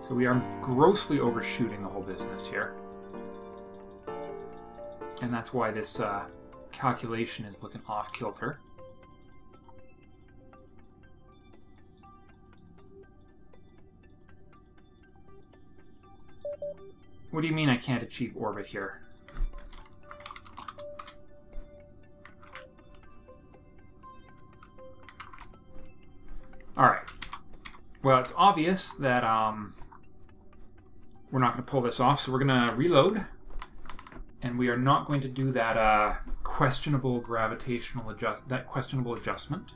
So we are grossly overshooting the whole business here. And that's why this calculation is looking off-kilter. What do you mean I can't achieve orbit here? Alright. Well, it's obvious that we're not going to pull this off, so we're going to reload. And we are not going to do that questionable gravitational adjustment.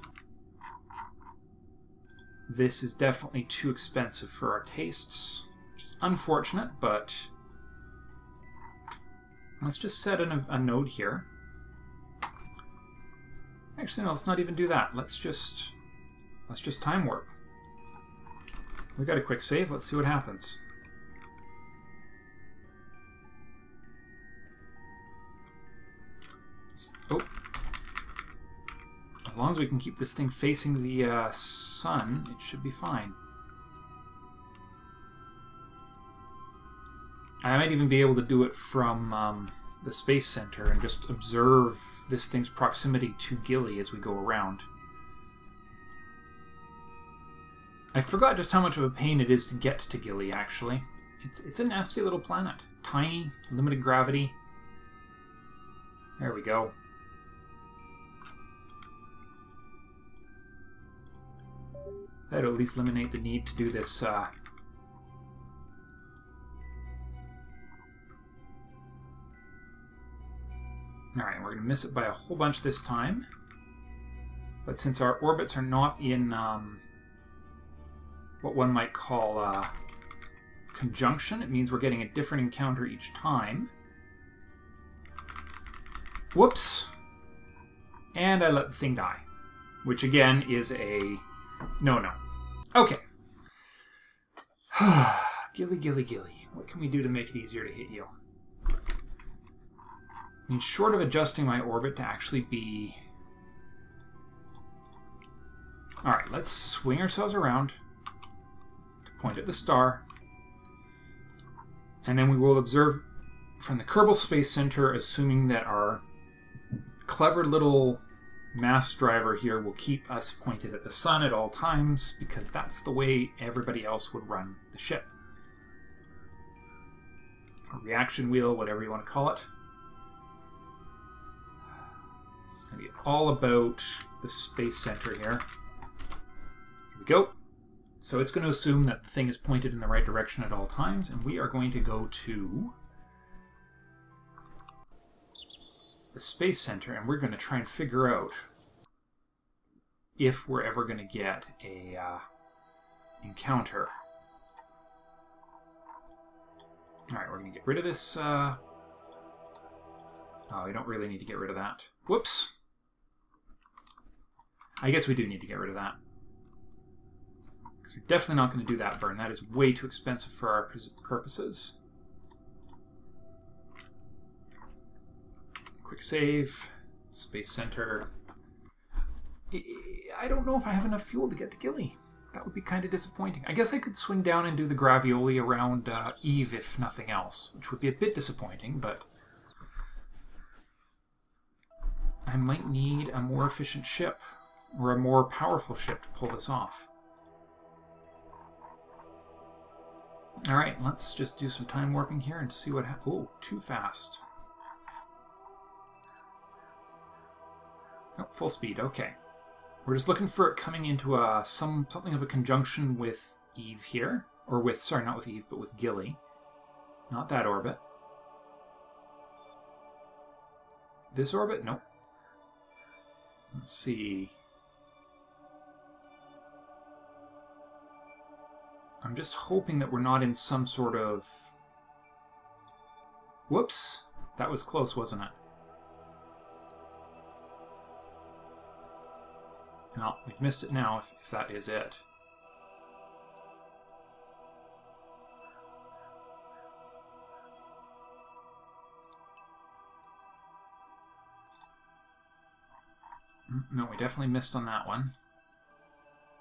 This is definitely too expensive for our tastes, which is unfortunate, but let's just set a node here. Actually, no, let's not even do that. Let's just time warp. We got a quick save. Let's see what happens. Oh. As long as we can keep this thing facing the sun, it should be fine. I might even be able to do it from the Space Center and just observe this thing's proximity to Gilly as we go around. I forgot just how much of a pain it is to get to Gilly, actually. It's a nasty little planet. Tiny, limited gravity. There we go. That'll at least eliminate the need to do this. Alright, we're going to miss it by a whole bunch this time. But since our orbits are not in what one might call conjunction, it means we're getting a different encounter each time. Whoops. And I let the thing die. Which again is a no-no. Okay. Gilly, Gilly, Gilly. What can we do to make it easier to hit you? I mean, short of adjusting my orbit to actually be... Alright, let's swing ourselves around to point at the star. And then we will observe from the Kerbal Space Center, assuming that our clever little mass driver here will keep us pointed at the sun at all times, because that's the way everybody else would run the ship. A reaction wheel, whatever you want to call it. It's going to be all about the Space Center here. Here we go. So it's going to assume that the thing is pointed in the right direction at all times, and we are going to go to the Space Center, and we're going to try and figure out if we're ever going to get a encounter. Alright, we're going to get rid of this. Oh, we don't really need to get rid of that. Whoops. I guess we do need to get rid of that. Because we're definitely not going to do that burn. That is way too expensive for our purposes. Quick save. Space Center. I don't know if I have enough fuel to get to Gilly. That would be kind of disappointing. I guess I could swing down and do the gravioli around Eve, if nothing else, which would be a bit disappointing, but I might need a more efficient ship, or a more powerful ship to pull this off. Alright, let's just do some time warping here and see what happens. Oh, too fast. Oh, full speed, okay. We're just looking for it coming into something of a conjunction with Eve here. Or with, sorry, not with Eve, but with Gilly. Not that orbit. This orbit? Nope. Let's see. I'm just hoping that we're not in some sort of... Whoops! That was close, wasn't it? Well, we've missed it now, if that is it. No, we definitely missed on that one.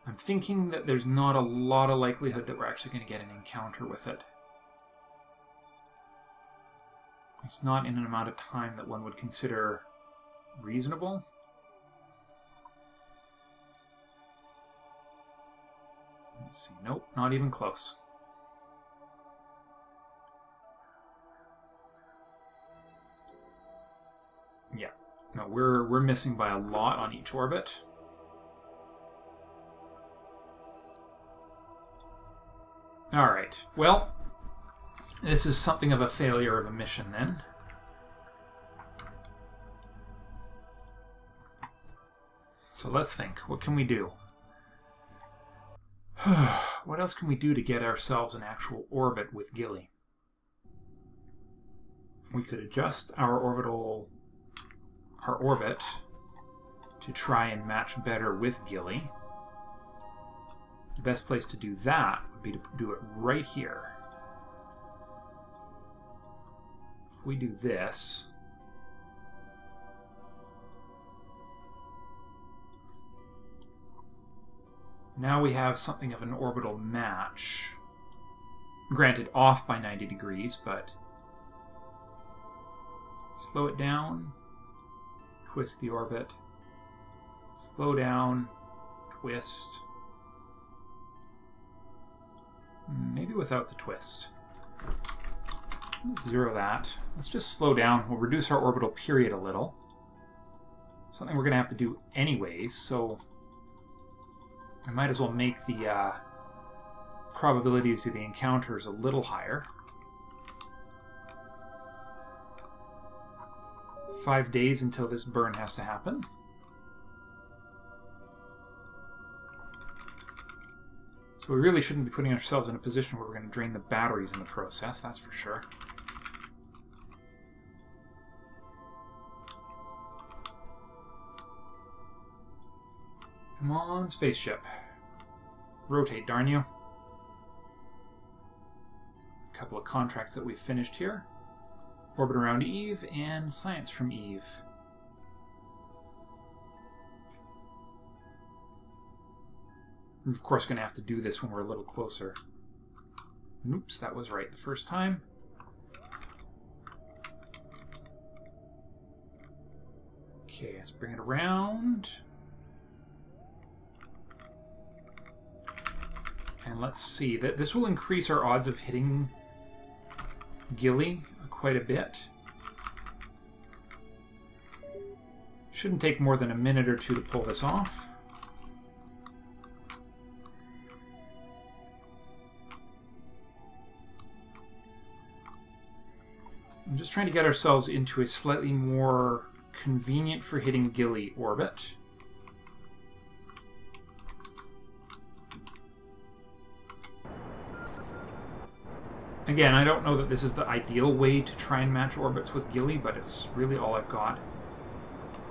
I'm thinking that there's not a lot of likelihood that we're actually going to get an encounter with it. It's not in an amount of time that one would consider reasonable. Let's see. Nope, not even close. Yeah. No, we're missing by a lot on each orbit. Alright, well, this is something of a failure of a mission then. So let's think, what can we do? What else can we do to get ourselves an actual orbit with Gilly? We could adjust our orbit to try and match better with Gilly. The best place to do that would be to do it right here. If we do this, now we have something of an orbital match. Granted, off by 90 degrees, but slow it down, twist the orbit, slow down, twist. Maybe without the twist. Let's zero that. Let's just slow down. We'll reduce our orbital period a little. Something we're going to have to do anyways, so I might as well make the probabilities of the encounters a little higher. 5 days until this burn has to happen. So we really shouldn't be putting ourselves in a position where we're going to drain the batteries in the process, that's for sure. Come on, spaceship. Rotate, darn you. A couple of contracts that we've finished here. Orbit around Eve and science from Eve. We're of course going to have to do this when we're a little closer. Oops, that was right the first time. Okay, let's bring it around. And let's see, this will increase our odds of hitting Gilly quite a bit. Shouldn't take more than a minute or two to pull this off. I'm just trying to get ourselves into a slightly more convenient for hitting Gilly orbit. Again, I don't know that this is the ideal way to try and match orbits with Gilly, but it's really all I've got.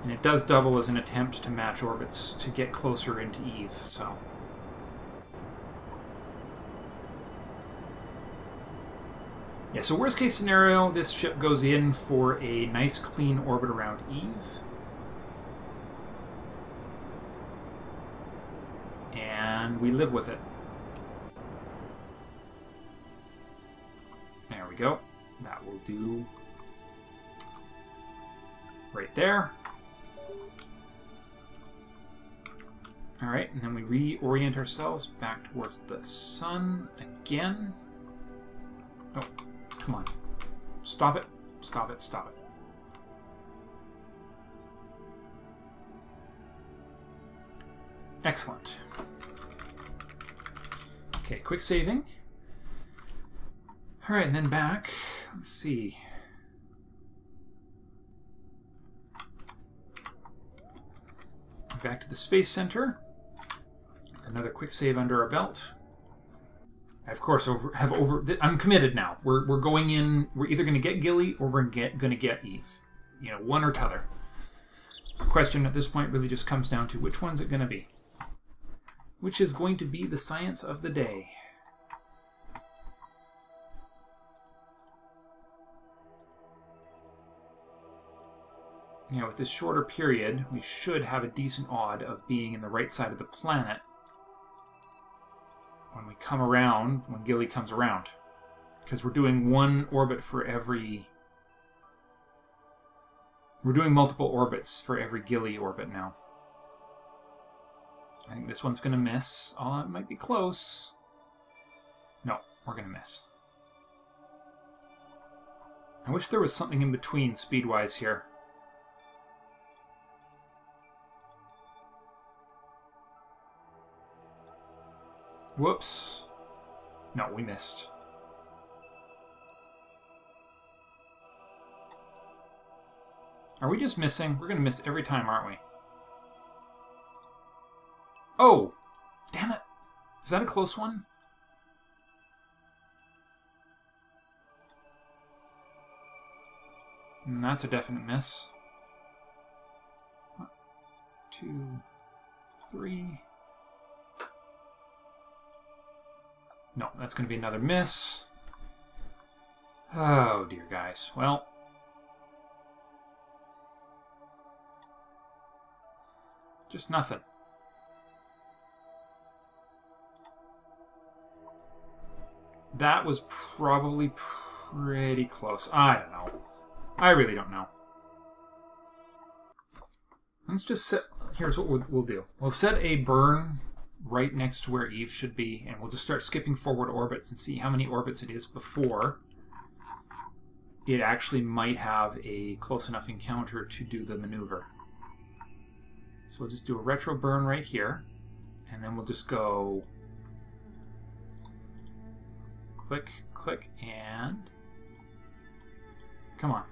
And it does double as an attempt to match orbits to get closer into Eve, so... Yeah, so worst case scenario, this ship goes in for a nice clean orbit around Eve. And we live with it. There we go. That will do right there. Alright, and then we reorient ourselves back towards the sun again. Oh. Come on. Stop it. Stop it. Stop it. Excellent. Okay, quick saving. Alright, and then back. Let's see. Back to the Space Center. With another quick save under our belt. I, of course, I'm committed now. We're going in. We're either going to get Gilly or we're going to get Eve. You know, one or t'other. The question at this point really just comes down to which one's it going to be. Which is going to be the science of the day. You know, with this shorter period, we should have a decent odd of being in the right side of the planet when we come around, when Gilly comes around. Because we're doing one orbit for every... We're doing multiple orbits for every Gilly orbit now. I think this one's going to miss. Oh, it might be close. No, we're going to miss. I wish there was something in between speed-wise here. Whoops. No, we missed. Are we just missing? We're going to miss every time, aren't we? Oh! Damn it! Is that a close one? And that's a definite miss. 1, 2, 3... No, that's going to be another miss. Oh, dear, guys. Well. Just nothing. That was probably pretty close. I don't know. I really don't know. Let's just set... Here's what we'll do. We'll set a burn right next to where Eve should be, and we'll just start skipping forward orbits and see how many orbits it is before it actually might have a close enough encounter to do the maneuver. So we'll just do a retro burn right here, and then we'll just go click, click, and come on.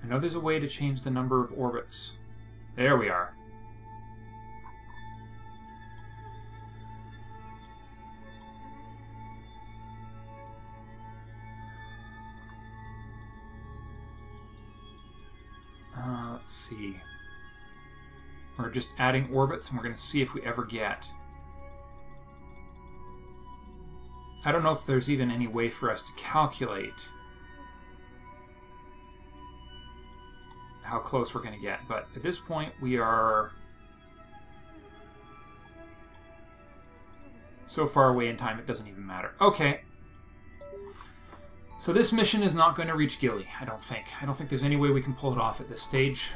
I know there's a way to change the number of orbits. There we are. Let's see. We're just adding orbits, and we're going to see if we ever get... I don't know if there's even any way for us to calculate how close we're going to get, but at this point we are so far away in time it doesn't even matter. Okay. So this mission is not going to reach Gilly, I don't think. I don't think there's any way we can pull it off at this stage.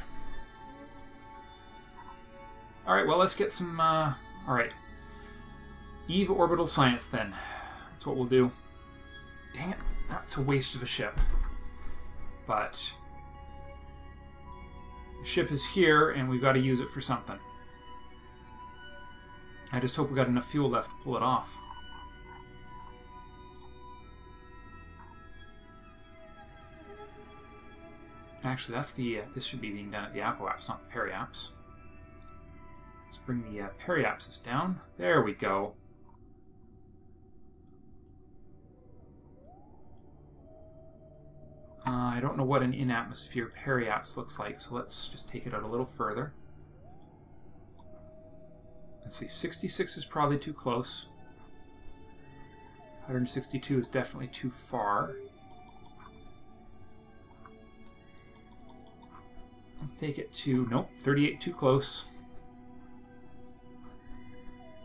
Alright, well, let's get some... Alright. Eve Orbital Science, then. That's what we'll do. Dang it. That's a waste of a ship. But... the ship is here, and we've got to use it for something. I just hope we got enough fuel left to pull it off. Actually, that's the... this should be being done at the apoapse, not the periapse. Let's bring the periapsis down. There we go. I don't know what an in-atmosphere periapse looks like, so let's just take it out a little further. Let's see, 66 is probably too close. 162 is definitely too far. Let's take it to, nope, 38 too close.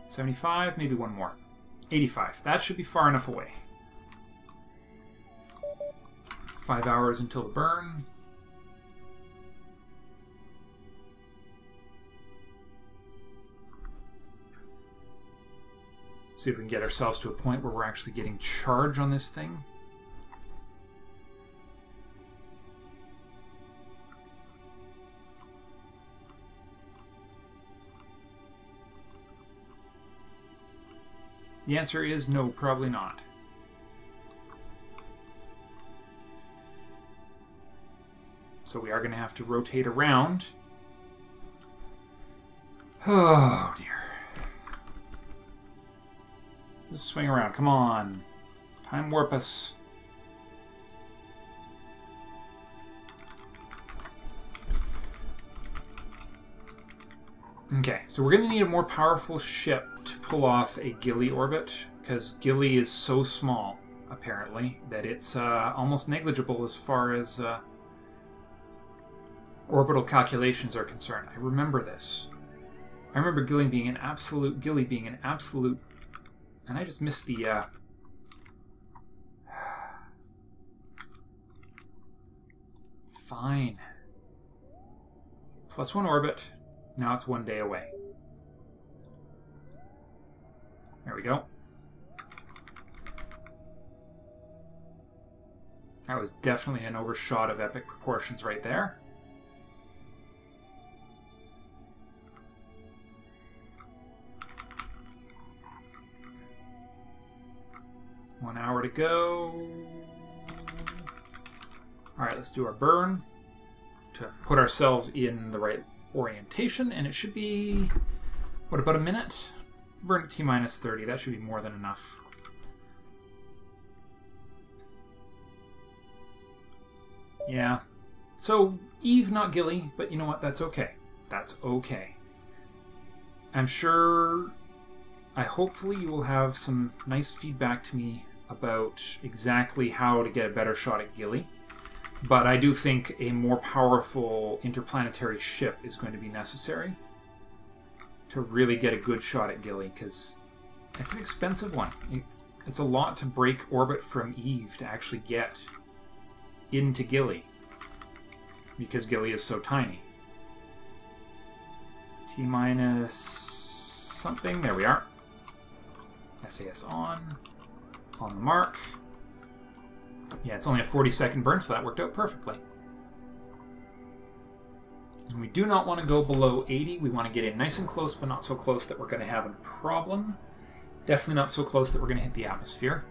75, maybe one more. 85, that should be far enough away. 5 hours until the burn. See if we can get ourselves to a point where we're actually getting charge on this thing. The answer is no, probably not. So we are going to have to rotate around. Oh, dear. Just swing around. Come on. Time warp us. Okay, so we're going to need a more powerful ship to pull off a Gilly orbit, because Gilly is so small, apparently, that it's almost negligible as far as orbital calculations are concerned. I remember this. I remember Gilly being an absolute And I just missed the... Fine. +1 orbit. Now it's 1 day away. There we go. That was definitely an overshot of epic proportions right there. One hour to go. Alright, let's do our burn to put ourselves in the right orientation, and it should be, what, about a minute? Burn at T-30, that should be more than enough. Yeah, so Eve, not Gilly, but you know what, that's okay. That's okay. I'm sure, hopefully you will have some nice feedback to me about exactly how to get a better shot at Gilly. But I do think a more powerful interplanetary ship is going to be necessary to really get a good shot at Gilly, because it's an expensive one. It's a lot to break orbit from Eve to actually get into Gilly, because Gilly is so tiny. T- something. There we are. SAS on the mark. Yeah, it's only a 40-second burn, so that worked out perfectly. And we do not want to go below 80. We want to get in nice and close, but not so close that we're going to have a problem. Definitely not so close that we're going to hit the atmosphere.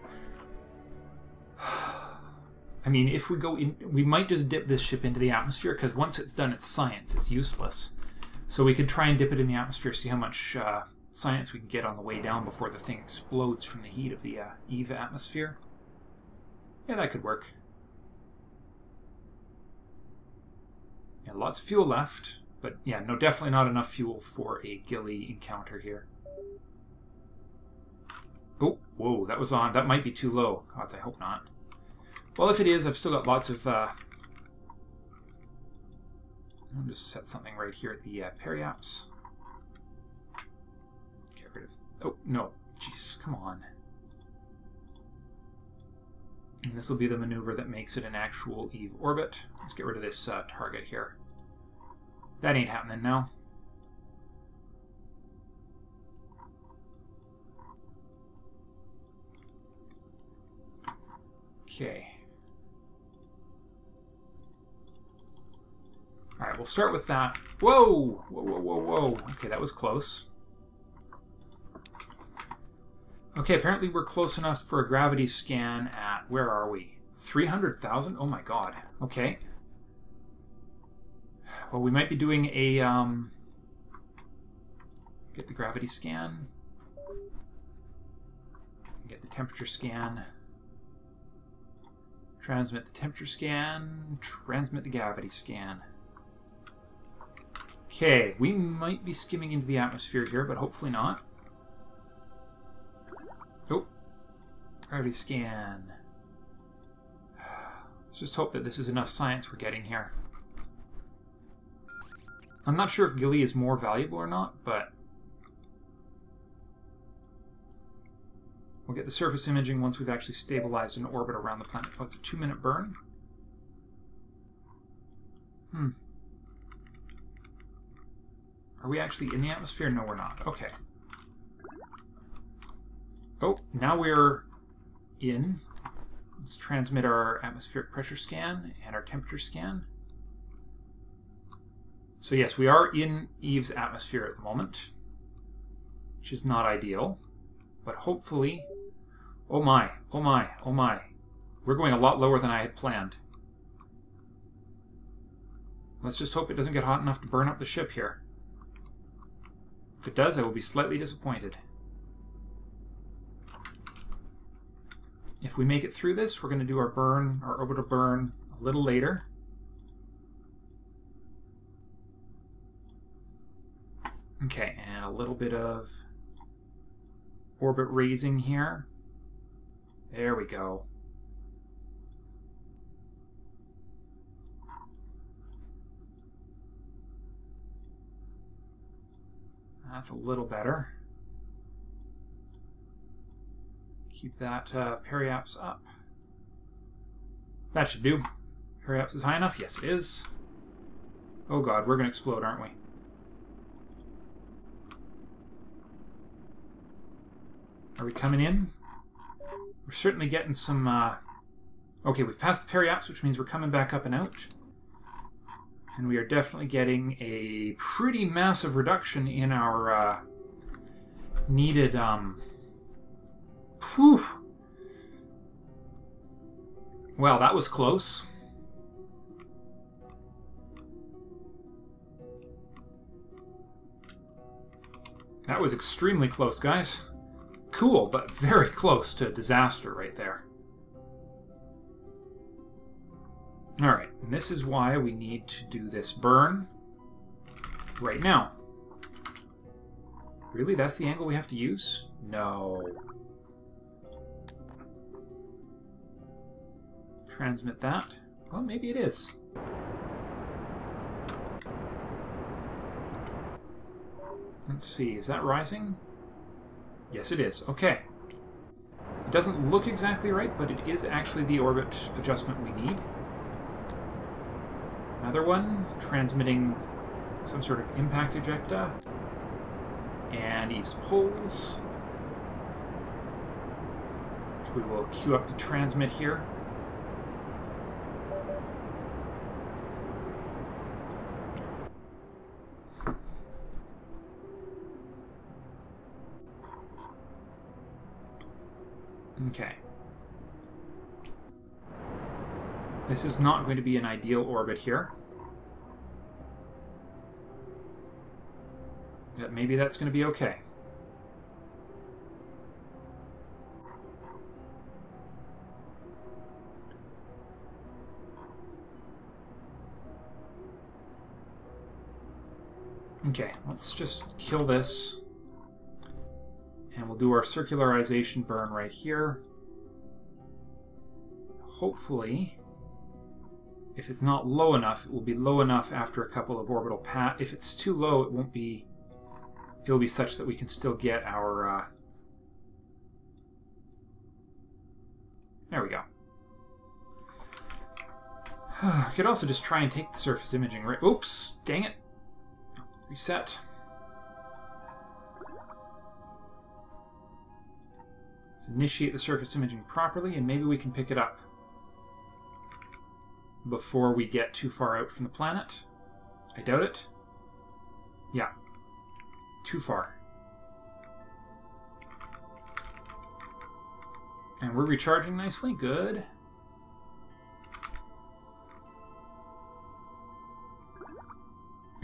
I mean, if we go in, we might just dip this ship into the atmosphere, because once it's done its science, it's useless. So we could try and dip it in the atmosphere, see how much science we can get on the way down before the thing explodes from the heat of the Eve atmosphere. Yeah, that could work. Yeah, lots of fuel left, but yeah, no, definitely not enough fuel for a Gilly encounter here. Oh, whoa, that was on. That might be too low. Gods, I hope not. Well, if it is, I've still got lots of... I'll just set something right here at the periaps. Get rid of... Oh, no. Jeez, come on. And this will be the maneuver that makes it an actual Eve orbit. Let's get rid of this target here. That ain't happening now. Okay. Alright, we'll start with that. Whoa! Whoa, whoa, whoa, whoa. Okay, that was close. Okay, apparently we're close enough for a gravity scan at, where are we? 300,000? Oh my god. Okay. Well, we might be doing a, get the gravity scan. Get the temperature scan. Transmit the temperature scan. Transmit the gravity scan. Okay, we might be skimming into the atmosphere here, but hopefully not. Oh, gravity scan. Let's just hope that this is enough science we're getting here. I'm not sure if Gilly is more valuable or not, but we'll get the surface imaging once we've actually stabilized an orbit around the planet. Oh, it's a 2-minute burn? Are we actually in the atmosphere? No, we're not. Okay. Oh, now we're in. Let's transmit our atmospheric pressure scan and our temperature scan. So yes, we are in Eve's atmosphere at the moment, which is not ideal, but hopefully... Oh my, oh my, oh my. We're going a lot lower than I had planned. Let's just hope it doesn't get hot enough to burn up the ship here. If it does, I will be slightly disappointed. If we make it through this, we're going to do our burn, our orbital burn, a little later. Okay, and a little bit of orbit raising here. There we go. That's a little better. Keep that periaps up. That should do. Periaps is high enough? Yes, it is. Oh god, we're going to explode, aren't we? Are we coming in? We're certainly getting some... Okay, we've passed the periaps, which means we're coming back up and out. And we are definitely getting a pretty massive reduction in our needed... Whew. Well, that was close. That was extremely close, guys. Cool, but very close to disaster right there. Alright, and this is why we need to do this burn right now. Really? That's the angle we have to use? No. Transmit that. Well, maybe it is. Let's see, is that rising? Yes, it is. Okay. It doesn't look exactly right, but it is actually the orbit adjustment we need. Another one, transmitting some sort of impact ejecta. And Eve's pulls. So we will queue up the transmit here. Okay. This is not going to be an ideal orbit here. But maybe that's going to be okay. Okay, let's just kill this. And we'll do our circularization burn right here. Hopefully, if it's not low enough, it will be low enough after a couple of orbital pass. If it's too low, it won't be. It'll be such that we can still get our. There we go. I could also just try and take the surface imaging. Right? Oops! Dang it! Reset. Let's initiate the surface imaging properly, and maybe we can pick it up before we get too far out from the planet. I doubt it. Yeah. Too far. And we're recharging nicely. Good.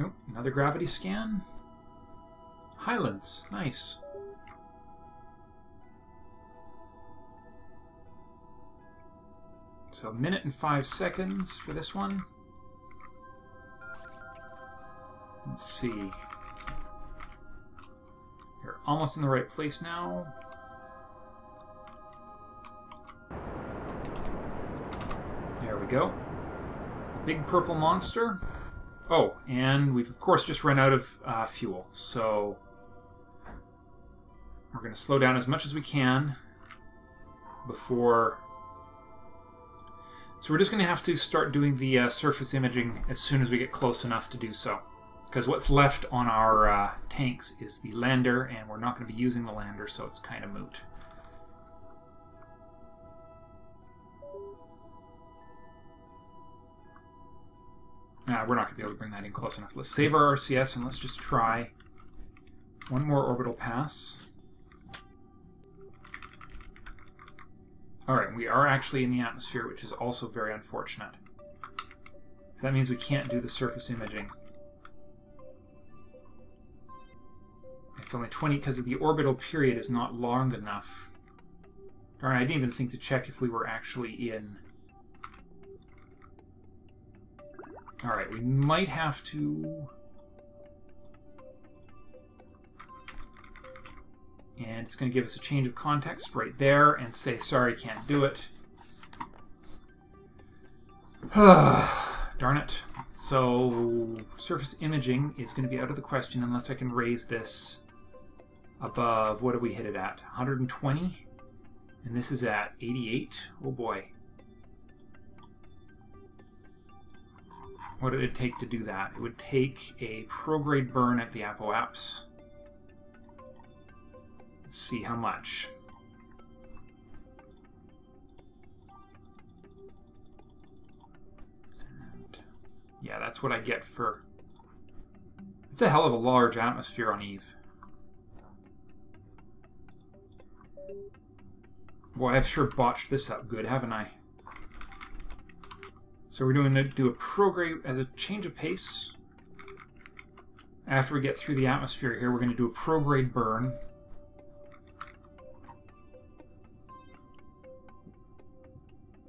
Oh, another gravity scan. Highlands. Nice. So 1 minute and 5 seconds for this one. Let's see. You're almost in the right place now. There we go. Big purple monster. Oh, and we've of course just run out of fuel, so we're going to slow down as much as we can before... So we're just going to have to start doing the surface imaging as soon as we get close enough to do so. Because what's left on our tanks is the lander, and we're not going to be using the lander, so it's kind of moot. We're not going to be able to bring that in close enough. Let's save our RCS and let's just try one more orbital pass. Alright, we are actually in the atmosphere, which is also very unfortunate. So that means we can't do the surface imaging. It's only 20 because the orbital period is not long enough. Darn, I didn't even think to check if we were actually in. Alright, we might have to... And it's going to give us a change of context right there and say, sorry, can't do it. Darn it. So, surface imaging is going to be out of the question unless I can raise this above, what do we hit it at? 120? And this is at 88. Oh boy. What did it take to do that? It would take a prograde burn at the apoapse. Let's see how much. And yeah, that's what I get for... It's a hell of a large atmosphere on Eve. Boy, I've sure botched this up good, haven't I? So we're going to do a prograde as a change of pace. After we get through the atmosphere here, we're going to do a prograde burn.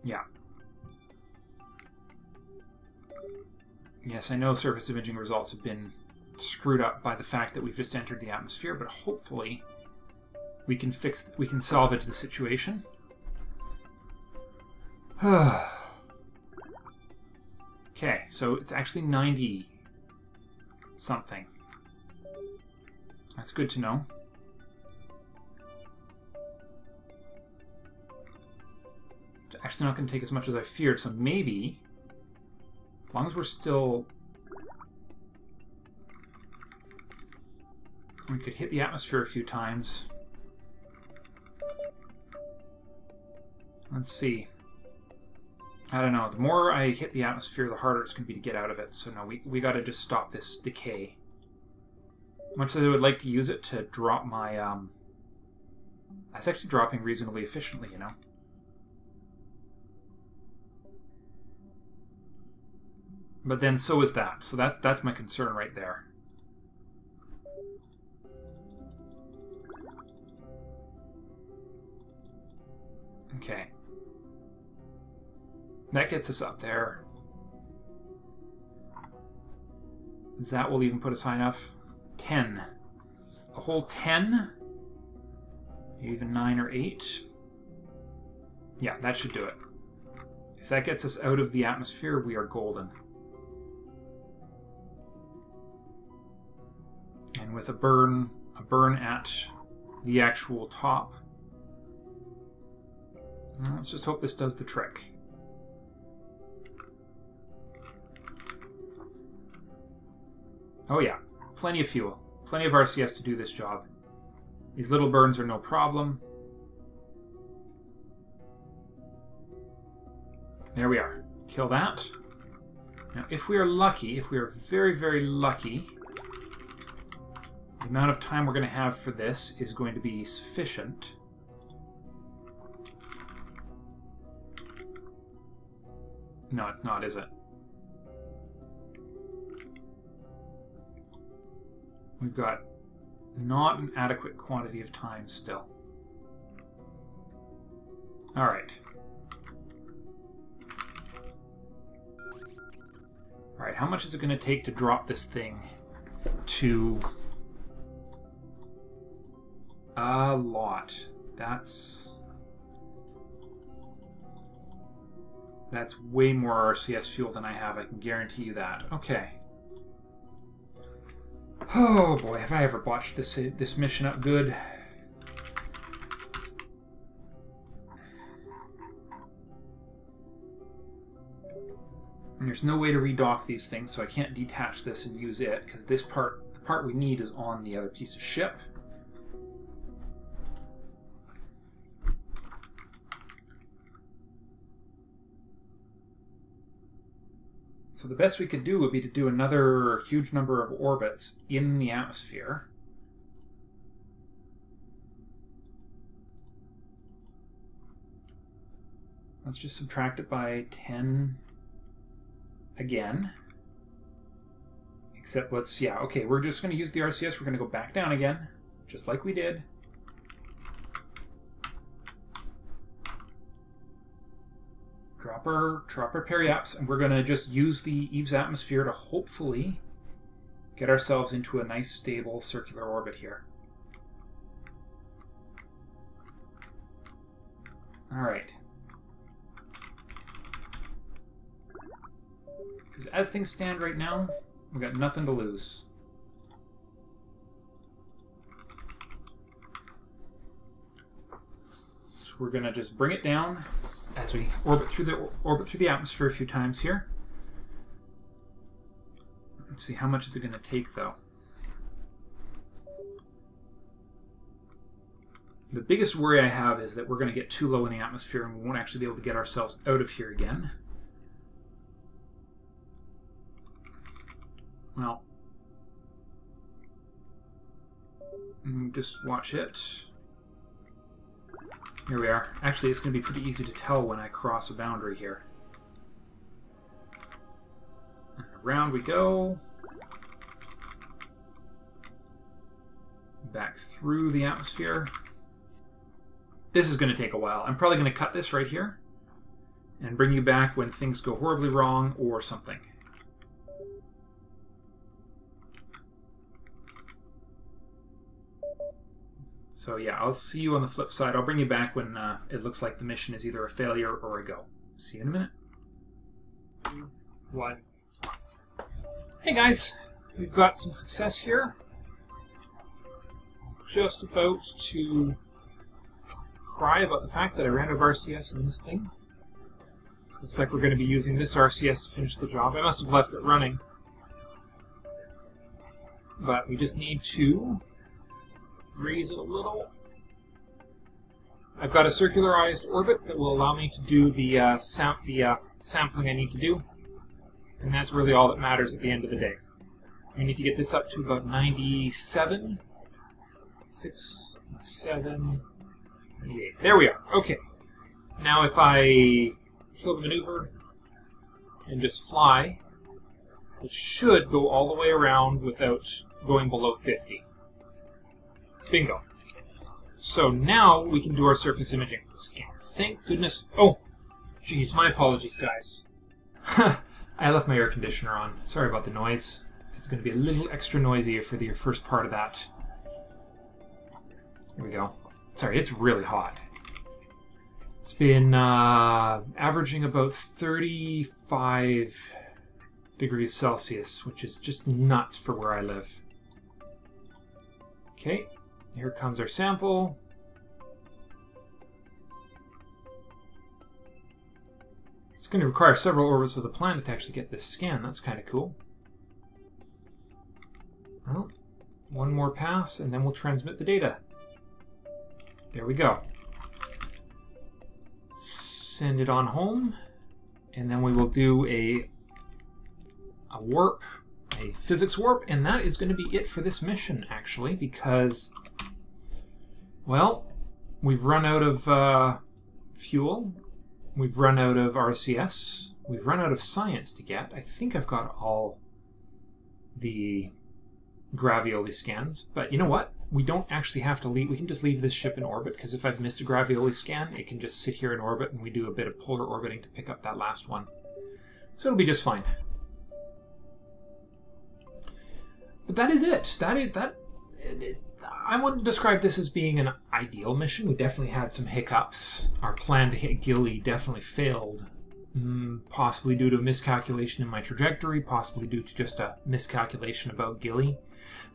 Yeah. Yes, I know surface imaging results have been screwed up by the fact that we've just entered the atmosphere, but hopefully we can salvage the situation. Okay, so it's actually 90 something. That's good to know. It's actually not going to take as much as I feared, so maybe, as long as we're still... We could hit the atmosphere a few times. Let's see. I don't know. The more I hit the atmosphere, the harder it's going to be to get out of it. So no, we got to just stop this decay. Much as I would like to use it to drop my... That's actually dropping reasonably efficiently, you know. But then so is that. So that's my concern right there. Okay. That gets us up there. That will even put us high enough. 10. A whole 10? Maybe even 9 or 8. Yeah, that should do it. If that gets us out of the atmosphere, we are golden. And with a burn at the actual top. Let's just hope this does the trick. Oh yeah, plenty of fuel. Plenty of RCS to do this job. These little burns are no problem. There we are. Kill that. Now, if we are lucky, if we are very, very lucky, the amount of time we're going to have for this is going to be sufficient. No, it's not, is it? We've got not an adequate quantity of time still. All right. All right, how much is it going to take to drop this thing to a lot? That's way more RCS fuel than I have, I can guarantee you that. Okay. Oh boy, have I ever botched this mission up good. And there's no way to redock these things, so I can't detach this and use it, because this part, the part we need, is on the other piece of ship. So the best we could do would be to do another huge number of orbits in the atmosphere. Let's just subtract it by 10 again. Except let's, yeah, okay, we're just going to use the RCS. We're going to go back down again, just like we did. Drop our periaps, and we're going to just use the Eve's atmosphere to hopefully get ourselves into a nice, stable, circular orbit here. Alright. Because as things stand right now, we've got nothing to lose. So is we're going to just bring it down as we orbit through the atmosphere a few times here. Let's see, how much is it going to take, though? The biggest worry I have is that we're going to get too low in the atmosphere and we won't actually be able to get ourselves out of here again. Well, just watch it. Here we are. Actually, it's going to be pretty easy to tell when I cross a boundary here. And around we go. Back through the atmosphere. This is going to take a while. I'm probably going to cut this right here and bring you back when things go horribly wrong or something. So yeah, I'll see you on the flip side. I'll bring you back when it looks like the mission is either a failure or a go. See you in a minute. 1. Hey guys, we've got some success here. Just about to cry about the fact that I ran out of RCS in this thing. Looks like we're going to be using this RCS to finish the job. I must have left it running. But we just need to raise it a little. I've got a circularized orbit that will allow me to do the sampling I need to do. And that's really all that matters at the end of the day. I need to get this up to about 97. 6, 7, 98. There we are. Okay. Now if I flip maneuver and just fly, it should go all the way around without going below 50. Bingo. So now we can do our surface imaging scan. Thank goodness. Oh, geez, my apologies, guys. I left my air conditioner on. Sorry about the noise. It's going to be a little extra noisy for the first part of that. Here we go. Sorry, it's really hot. It's been averaging about 35 degrees Celsius, which is just nuts for where I live. Okay, here comes our sample. It's going to require several orbits of the planet to actually get this scan. That's kind of cool. Well, one more pass, and then we'll transmit the data. There we go. Send it on home, and then we will do a warp, a physics warp, and that is going to be it for this mission, actually, because, well, we've run out of fuel, we've run out of RCS, we've run out of science to get. I think I've got all the gravioli scans, but you know what? We don't actually have to leave. We can just leave this ship in orbit, because if I've missed a gravioli scan, it can just sit here in orbit, and we do a bit of polar orbiting to pick up that last one. So it'll be just fine. But that is it. I wouldn't describe this as being an ideal mission. We definitely had some hiccups. Our plan to hit Gilly definitely failed. Possibly due to a miscalculation in my trajectory, possibly due to just a miscalculation about Gilly.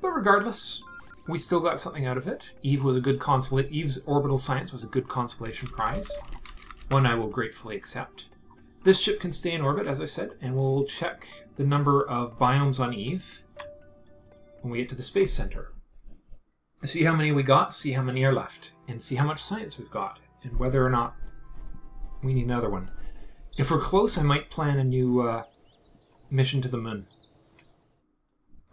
But regardless, we still got something out of it. Eve's orbital science was a good consolation prize, one I will gratefully accept. This ship can stay in orbit, as I said, and we'll check the number of biomes on Eve when we get to the Space Center. See how many we got, see how many are left, and see how much science we've got, and whether or not we need another one. If we're close, I might plan a new mission to the moon.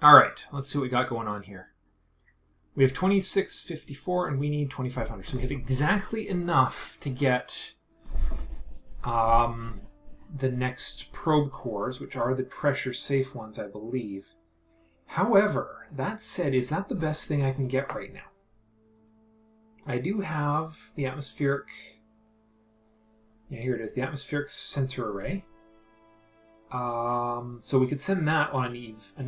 Alright, let's see what we got going on here. We have 2654 and we need 2500. So we have exactly enough to get the next probe cores, which are the pressure safe ones, I believe. However, that said, is that the best thing I can get right now? I do have the atmospheric... Yeah, here it is, the atmospheric sensor array. So we could send that on an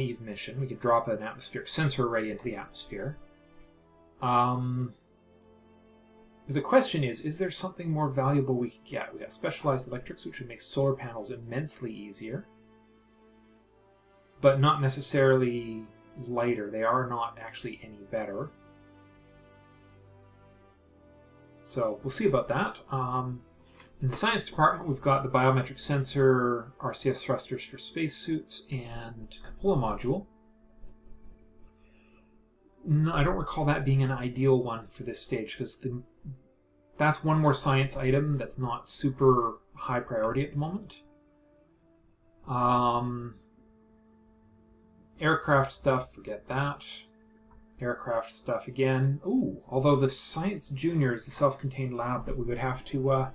Eve mission. We could drop an atmospheric sensor array into the atmosphere. The question is there something more valuable we could get? We got specialized electrics, which would make solar panels immensely easier, but not necessarily lighter. They are not actually any better. So we'll see about that. In the science department, we've got the biometric sensor, RCS thrusters for spacesuits, and cupola module. No, I don't recall that being an ideal one for this stage, because that's one more science item that's not super high priority at the moment. Aircraft stuff, forget that. Aircraft stuff again. Ooh, although the Science Junior is the self-contained lab that we would have to...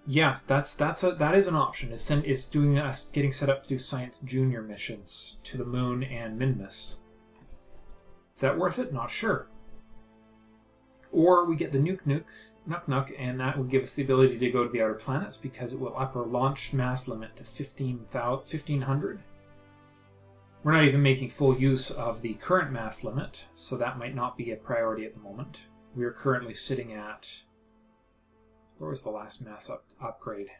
Yeah, that is an option. Is doing us getting set up to do Science Junior missions to the Moon and Minmus. Is that worth it? Not sure. Or we get the Nuke, and that would give us the ability to go to the outer planets because it will up our launch mass limit to 1,500. We're not even making full use of the current mass limit, so that might not be a priority at the moment. We are currently sitting at... Where was the last mass upgrade?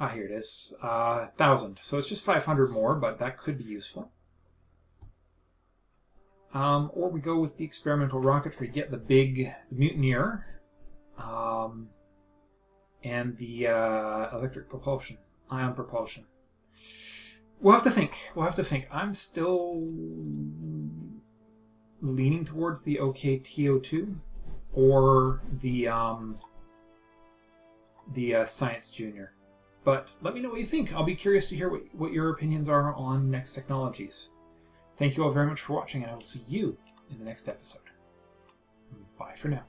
Ah, here it is. 1,000. So it's just 500 more, but that could be useful. Or we go with the experimental rocketry, get the Mutineer, and the electric propulsion, ion propulsion. We'll have to think. We'll have to think. I'm still leaning towards the OKTO2 or the Science Junior. But let me know what you think. I'll be curious to hear what your opinions are on next technologies. Thank you all very much for watching, and I will see you in the next episode. Bye for now.